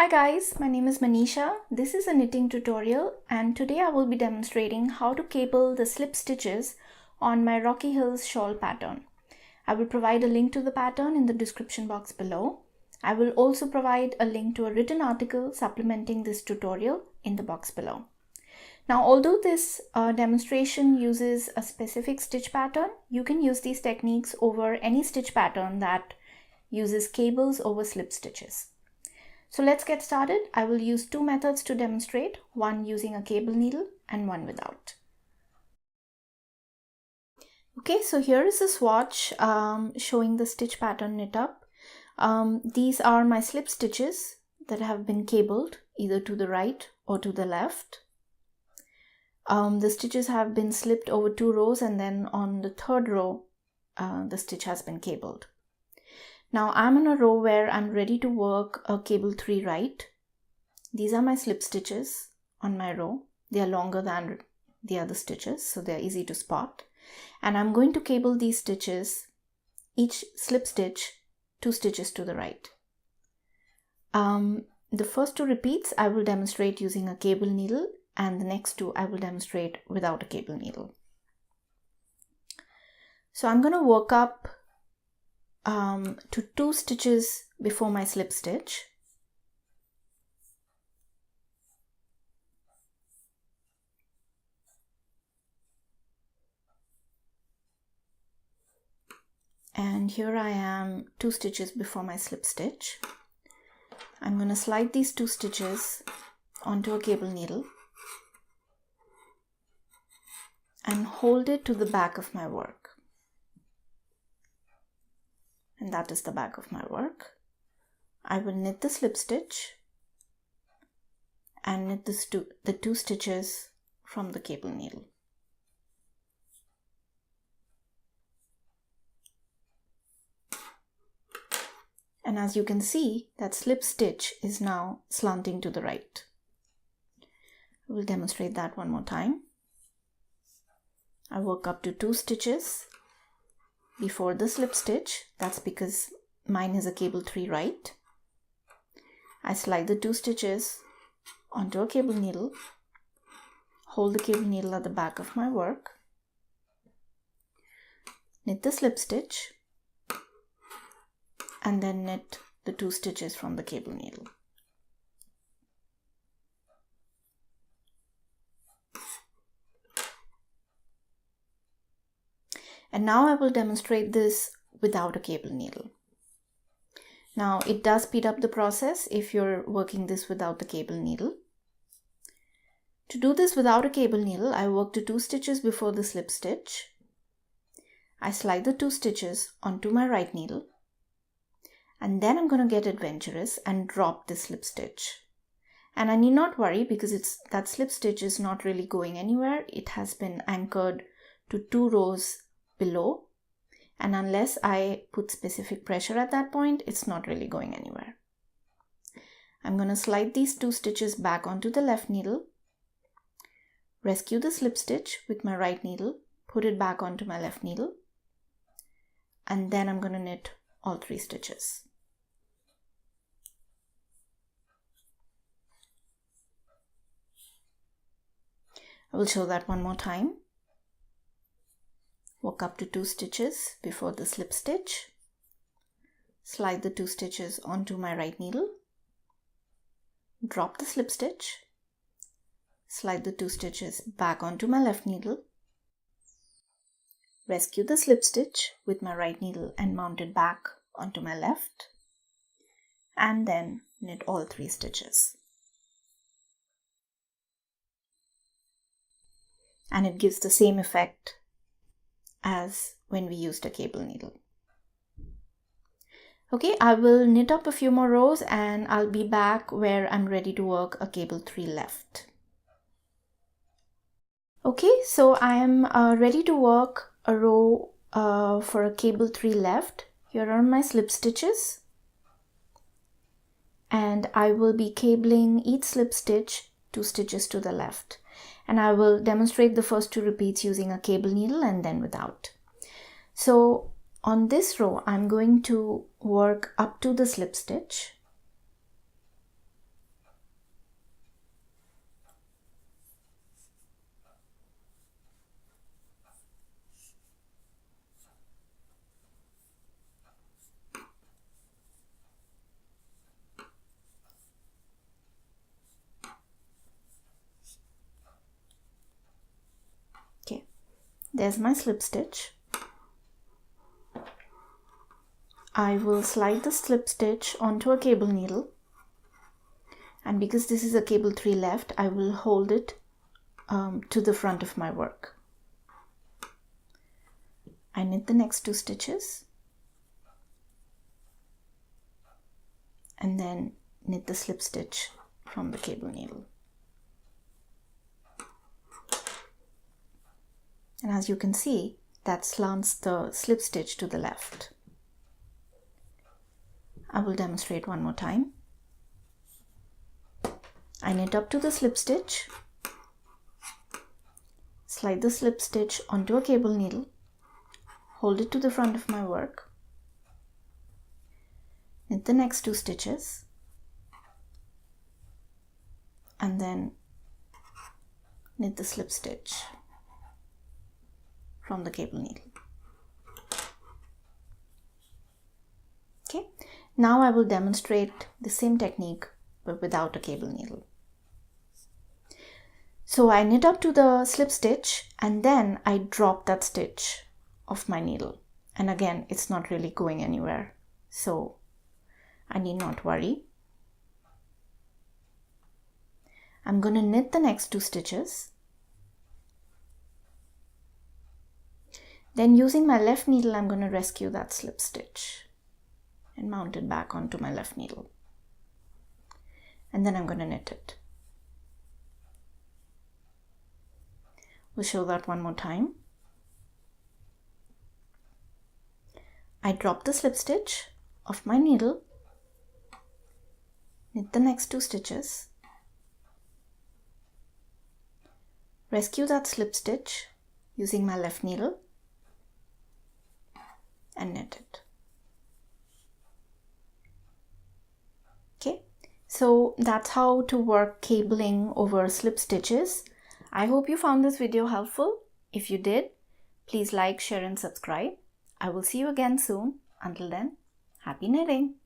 Hi guys, my name is Manisha. This is a knitting tutorial and today I will be demonstrating how to cable the slip stitches on my Rocky Hills shawl pattern. I will provide a link to the pattern in the description box below. I will also provide a link to a written article supplementing this tutorial in the box below. Now, although this demonstration uses a specific stitch pattern, you can use these techniques over any stitch pattern that uses cables over slip stitches. So let's get started. I will use two methods to demonstrate, one using a cable needle and one without. Okay, so here is a swatch showing the stitch pattern knit up. These are my slip stitches that have been cabled either to the right or to the left. The stitches have been slipped over 2 rows and then on the 3rd row, the stitch has been cabled. Now I'm in a row where I'm ready to work a cable 3 right. These are my slip stitches on my row. They are longer than the other stitches, so they're easy to spot. And I'm going to cable these stitches, each slip stitch 2 stitches to the right. The first 2 repeats I will demonstrate using a cable needle, and the next 2 I will demonstrate without a cable needle. So I'm going to work up to 2 stitches before my slip stitch. And here I am 2 stitches before my slip stitch. I'm going to slide these 2 stitches onto a cable needle and hold it to the back of my work. And that is the back of my work. I will knit the slip stitch and knit the 2 stitches from the cable needle. And as you can see, that slip stitch is now slanting to the right. I will demonstrate that one more time. I work up to 2 stitches before the slip stitch. That's because mine is a cable 3 right. I slide the 2 stitches onto a cable needle, hold the cable needle at the back of my work, knit the slip stitch, and then knit the 2 stitches from the cable needle. And now I will demonstrate this without a cable needle. Now it does speed up the process if you're working this without the cable needle. To do this without a cable needle, I work to 2 stitches before the slip stitch. I slide the 2 stitches onto my right needle. And then I'm going to get adventurous and drop this slip stitch. And I need not worry because that slip stitch is not really going anywhere. It has been anchored to 2 rows below, and unless I put specific pressure at that point, it's not really going anywhere. I'm going to slide these 2 stitches back onto the left needle, rescue the slip stitch with my right needle, put it back onto my left needle, and then I'm going to knit all 3 stitches. I will show that one more time. Work up to 2 stitches before the slip stitch, slide the 2 stitches onto my right needle, drop the slip stitch, slide the 2 stitches back onto my left needle, rescue the slip stitch with my right needle and mount it back onto my left, and then knit all 3 stitches. And it gives the same effect as when we used a cable needle. Okay, I will knit up a few more rows and I'll be back where I'm ready to work a cable 3 left. Okay, so I am ready to work a row for a cable 3 left. Here are my slip stitches. And I will be cabling each slip stitch 2 stitches to the left. And I will demonstrate the first 2 repeats using a cable needle and then without. So on this row, I'm going to work up to the slip stitch There's my slip stitch. I will slide the slip stitch onto a cable needle, and because this is a cable 3 left, I will hold it to the front of my work. I knit the next 2 stitches and then knit the slip stitch from the cable needle. And as you can see, that slants the slip stitch to the left. I will demonstrate one more time. I knit up to the slip stitch, slide the slip stitch onto a cable needle, hold it to the front of my work, knit the next 2 stitches, and then knit the slip stitch from the cable needle. Okay, now I will demonstrate the same technique but without a cable needle. So I knit up to the slip stitch and then I drop that stitch off my needle, and again it's not really going anywhere, so I need not worry. I'm going to knit the next 2 stitches. Then using my left needle, I'm going to rescue that slip stitch and mount it back onto my left needle. And then I'm going to knit it. We'll show that one more time. I drop the slip stitch off my needle, knit the next 2 stitches, rescue that slip stitch using my left needle, and knit it. Okay, so that's how to work cabling over slip stitches. I hope you found this video helpful. If you did, please like, share and subscribe. I will see you again soon. Until then, happy knitting!